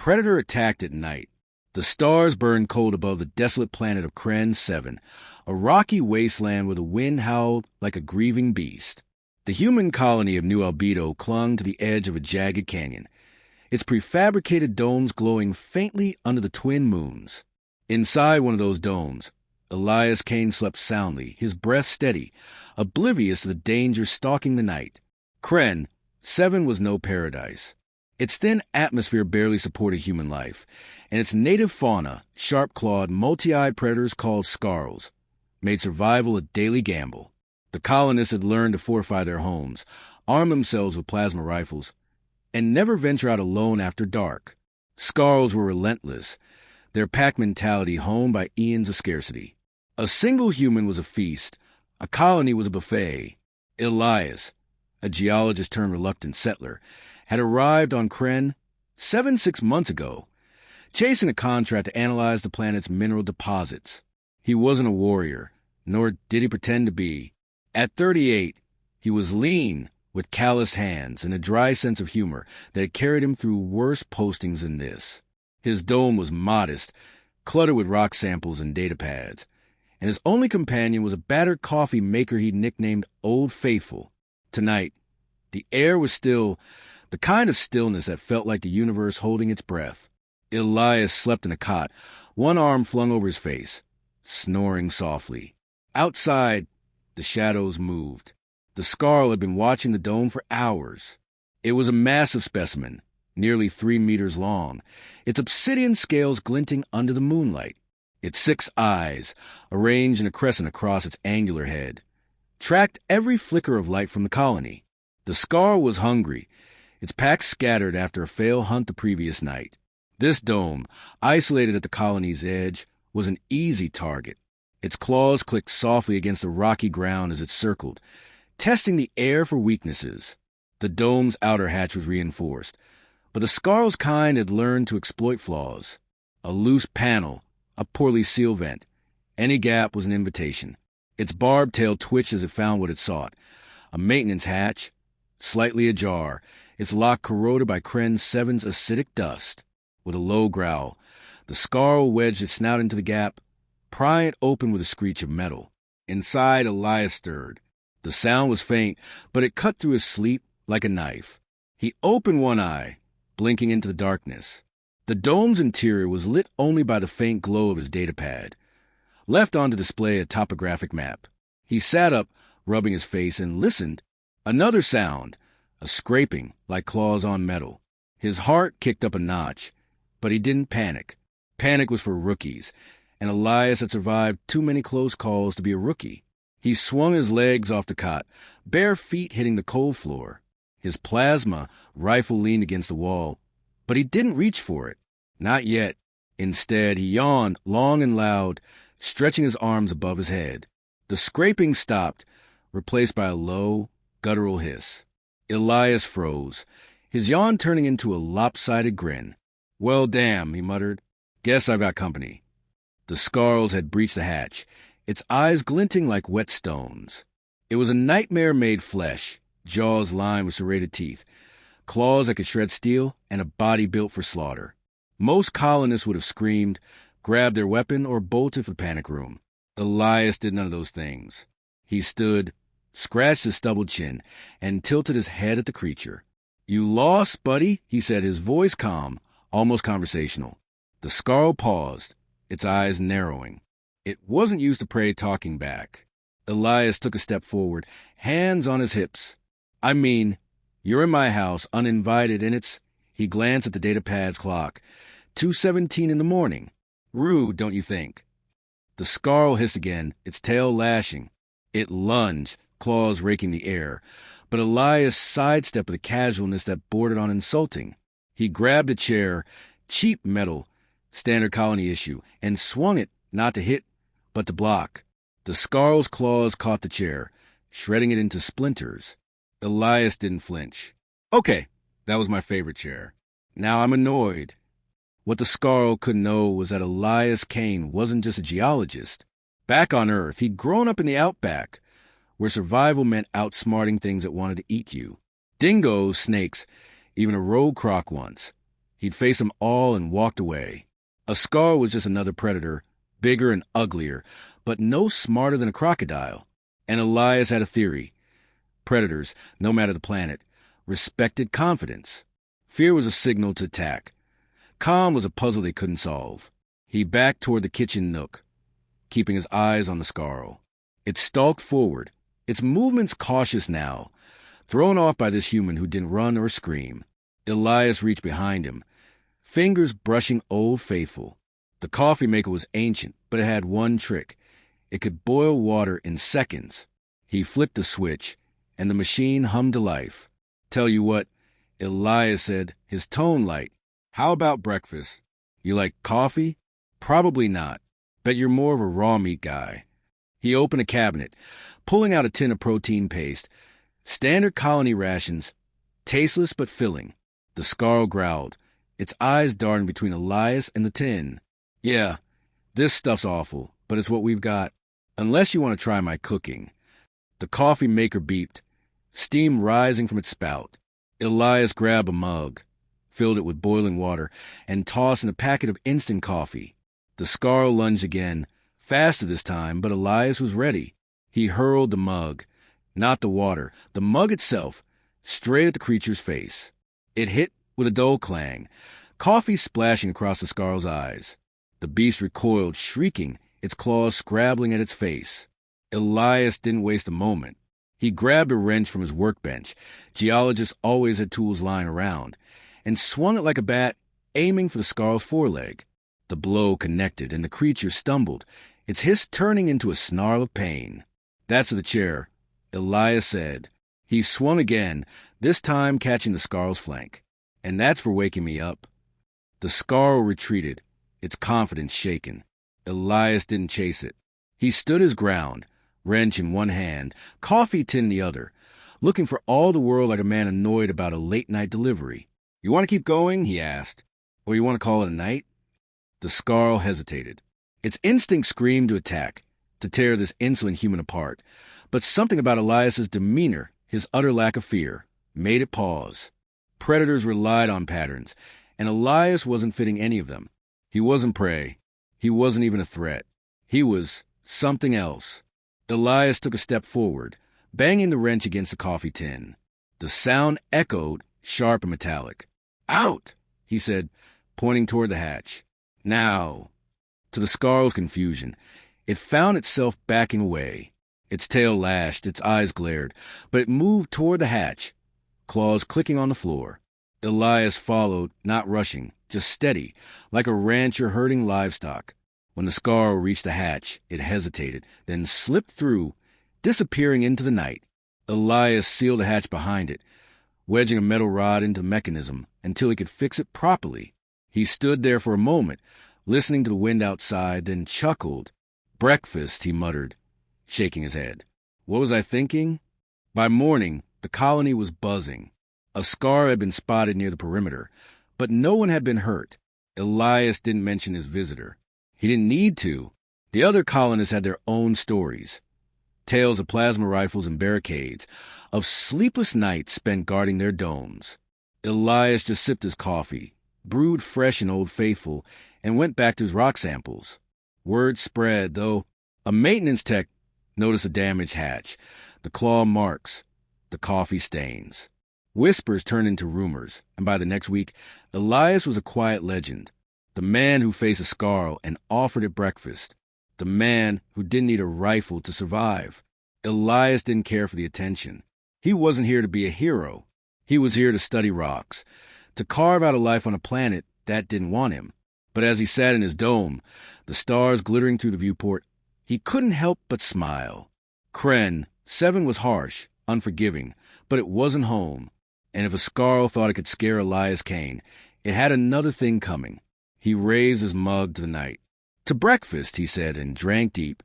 predator attacked at night. The stars burned cold above the desolate planet of Kren 7, a rocky wasteland where the wind howled like a grieving beast. The human colony of New Albedo clung to the edge of a jagged canyon, its prefabricated domes glowing faintly under the twin moons. Inside one of those domes, Elias Kane slept soundly, his breath steady, oblivious to the danger stalking the night. Kren 7 was no paradise. Its thin atmosphere barely supported human life, and its native fauna, sharp-clawed, multi-eyed predators called Skarls, made survival a daily gamble. The colonists had learned to fortify their homes, arm themselves with plasma rifles, and never venture out alone after dark. Skarls were relentless, their pack mentality honed by eons of scarcity. A single human was a feast, a colony was a buffet. Elias, a geologist turned reluctant settler, had arrived on Kren 6 months ago, chasing a contract to analyze the planet's mineral deposits. He wasn't a warrior, nor did he pretend to be. At 38, he was lean, with calloused hands and a dry sense of humor that had carried him through worse postings than this. His dome was modest, cluttered with rock samples and data pads, and his only companion was a battered coffee maker he'd nicknamed Old Faithful. Tonight, the air was still, the kind of stillness that felt like the universe holding its breath. Elias slept in a cot, one arm flung over his face, snoring softly. Outside, the shadows moved. The Skarl had been watching the dome for hours. It was a massive specimen, nearly 3 meters long, its obsidian scales glinting under the moonlight. Its 6 eyes, arranged in a crescent across its angular head, tracked every flicker of light from the colony. The Skarl was hungry, its pack scattered after a failed hunt the previous night. This dome, isolated at the colony's edge, was an easy target. Its claws clicked softly against the rocky ground as it circled, testing the air for weaknesses. The dome's outer hatch was reinforced, but the Skarl's kind had learned to exploit flaws. A loose panel, a poorly sealed vent. Any gap was an invitation. Its barbed tail twitched as it found what it sought. A maintenance hatch, slightly ajar, its lock corroded by Kren 7's acidic dust. With a low growl, the Skarl wedged its snout into the gap, prying it open with a screech of metal. Inside, Elias stirred. The sound was faint, but it cut through his sleep like a knife. He opened one eye, blinking into the darkness. The dome's interior was lit only by the faint glow of his datapad, left on to display a topographic map. He sat up, rubbing his face, and listened. Another sound, a scraping like claws on metal. His heart kicked up a notch, but he didn't panic. Panic was for rookies, and Elias had survived too many close calls to be a rookie. He swung his legs off the cot, bare feet hitting the cold floor. His plasma rifle leaned against the wall, but he didn't reach for it. Not yet. Instead, he yawned long and loud, stretching his arms above his head. The scraping stopped, replaced by a low, guttural hiss. Elias froze, his yawn turning into a lopsided grin. "Well, damn," he muttered. "Guess I've got company." The Skarls had breached the hatch, its eyes glinting like wet stones. It was a nightmare made flesh, jaws lined with serrated teeth, claws that could shred steel, and a body built for slaughter. Most colonists would have screamed, grabbed their weapon, or bolted for the panic room. Elias did none of those things. He stood, scratched his stubbled chin, and tilted his head at the creature. "You lost, buddy," he said, his voice calm, almost conversational. The Skarl paused, its eyes narrowing. It wasn't used to prey talking back. Elias took a step forward, hands on his hips. "I mean, you're in my house, uninvited, and it's—" He glanced at the datapad's clock. 2:17 in the morning. Rude, don't you think? The Skarl hissed again, its tail lashing. It lunged, claws raking the air, but Elias sidestepped with a casualness that bordered on insulting. He grabbed a chair, cheap metal, standard colony issue, and swung it, not to hit, but to block. The Skarl's claws caught the chair, shredding it into splinters. Elias didn't flinch. "Okay, that was my favorite chair. Now I'm annoyed." What the Skarl couldn't know was that Elias Kane wasn't just a geologist. Back on Earth, he'd grown up in the outback, where survival meant outsmarting things that wanted to eat you. Dingoes, snakes, even a rogue croc once. He'd face them all and walked away. A Skarl was just another predator, bigger and uglier, but no smarter than a crocodile. And Elias had a theory. Predators, no matter the planet, respected confidence. Fear was a signal to attack. Calm was a puzzle they couldn't solve. He backed toward the kitchen nook, keeping his eyes on the Skarl. It stalked forward, its movements cautious now, thrown off by this human who didn't run or scream. Elias reached behind him, fingers brushing Old Faithful. The coffee maker was ancient, but it had one trick. It could boil water in seconds. He flicked the switch, and the machine hummed to life. "Tell you what," Elias said, his tone light. "How about breakfast? You like coffee?" "Probably not. Bet you're more of a raw meat guy." He opened a cabinet, pulling out a tin of protein paste. Standard colony rations, tasteless but filling. The Skarl growled, its eyes darting between Elias and the tin. "Yeah, this stuff's awful, but it's what we've got. Unless you want to try my cooking." The coffee maker beeped, steam rising from its spout. Elias grabbed a mug, filled it with boiling water, and tossed in a packet of instant coffee. The Skarl lunged again, faster this time, but Elias was ready. He hurled the mug, not the water, the mug itself, straight at the creature's face. It hit with a dull clang, coffee splashing across the Skarl's eyes. The beast recoiled, shrieking, its claws scrabbling at its face. Elias didn't waste a moment. He grabbed a wrench from his workbench, geologists always had tools lying around, and swung it like a bat, aiming for the Skarl's foreleg. The blow connected, and the creature stumbled, its hiss turning into a snarl of pain. "That's for the chair," Elias said. He swung again, this time catching the Skarl's flank. "And that's for waking me up." The Skarl retreated, its confidence shaken. Elias didn't chase it. He stood his ground, wrench in one hand, coffee tin in the other, looking for all the world like a man annoyed about a late-night delivery. "You want to keep going?" he asked. "Or you want to call it a night?" The Skarl hesitated. Its instinct screamed to attack, to tear this insolent human apart. But something about Elias's demeanor, his utter lack of fear, made it pause. Predators relied on patterns, and Elias wasn't fitting any of them. He wasn't prey. He wasn't even a threat. He was something else. Elias took a step forward, banging the wrench against the coffee tin. The sound echoed, sharp and metallic. "Out!" he said, pointing toward the hatch. "Now!" To the Skarl's confusion, it found itself backing away. Its tail lashed, its eyes glared, but it moved toward the hatch, claws clicking on the floor. Elias followed, not rushing, just steady, like a rancher herding livestock. When the Skarl reached the hatch, it hesitated, then slipped through, disappearing into the night. Elias sealed the hatch behind it, wedging a metal rod into the mechanism until he could fix it properly. He stood there for a moment, listening to the wind outside, then chuckled. "Breakfast," he muttered, shaking his head. What was I thinking? By morning, the colony was buzzing. A Skarl had been spotted near the perimeter, but no one had been hurt. Elias didn't mention his visitor. He didn't need to. The other colonists had their own stories. Tales of plasma rifles and barricades, of sleepless nights spent guarding their domes. Elias just sipped his coffee, brewed fresh and Old Faithful, and went back to his rock samples. Word spread, though. A maintenance tech noticed the damaged hatch, the claw marks, the coffee stains. Whispers turned into rumors, and by the next week, Elias was a quiet legend. The man who faced a Skarl and offered it breakfast. The man who didn't need a rifle to survive. Elias didn't care for the attention. He wasn't here to be a hero. He was here to study rocks, to carve out a life on a planet that didn't want him. But as he sat in his dome, the stars glittering through the viewport, he couldn't help but smile. Kren 7 was harsh, unforgiving, but it wasn't home. And if a Skarl thought it could scare Elias Kane, it had another thing coming. He raised his mug to the night. "To breakfast," he said, and drank deep.